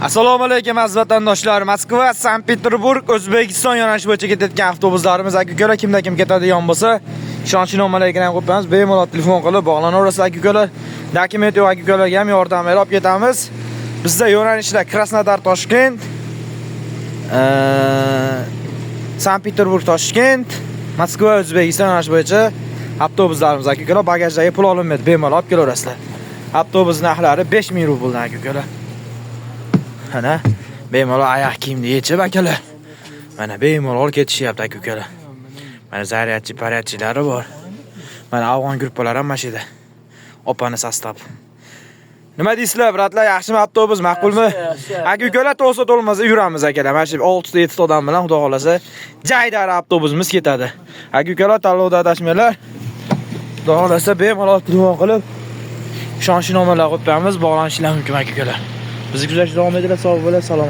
Assalomu alaykum aziz vatandoshlar. Moskva, Sankt-Peterburg, O'zbekiston yo'nalishi bo'yicha ketayotgan avtobuslarimiz aka-ukalar kimda kim ketadigan bo'lsa, ishonchnomalarga ham qo'yamiz. Bemalol telefon qilib bog'lanaverasizlar aka-ukalar. Dokument yo'q aka-ukalarga ham yordam berib ketamiz. Bizda yo'nalishlar Krasnodar Toshkent, Sankt-Peterburg Toshkent, Moskva, O'zbekiston yo'nalishi bo'yicha avtobuslarimiz aka-ukalar. Bagajdagi pul olinmaydi, bemalol olib kelaverasizlar. Avtobus narxlari 5000 rubldan aka-ukalar. Mana bemalol oyoq kiyimni yechib akalar. Mana bemalol ketishyapti aka-ukalar. Mana zaryadchi, paryadchilari bor. Mana afg'on gruppalar ham mashida. Opani sostab. Nima deysizlar, bratlar? Yaxshimi avtobus, ma'qulmi? Aka-ukalar to'g'ri to'lmasa yuramiz akalar. Mana shu 6 ta 7 ta odam bilan xudo xolasa jaydar avtobusimiz ketadi. Aka-ukalar tanlovda adashmanglar. Xudo xolasa bemalol telefon qilib ishonchnomalar qo'yamiz, bog'lanishingiz mumkin aka-ukalar. Bizni kuzatishda davom edinglar, sog' bo'linglar, salom.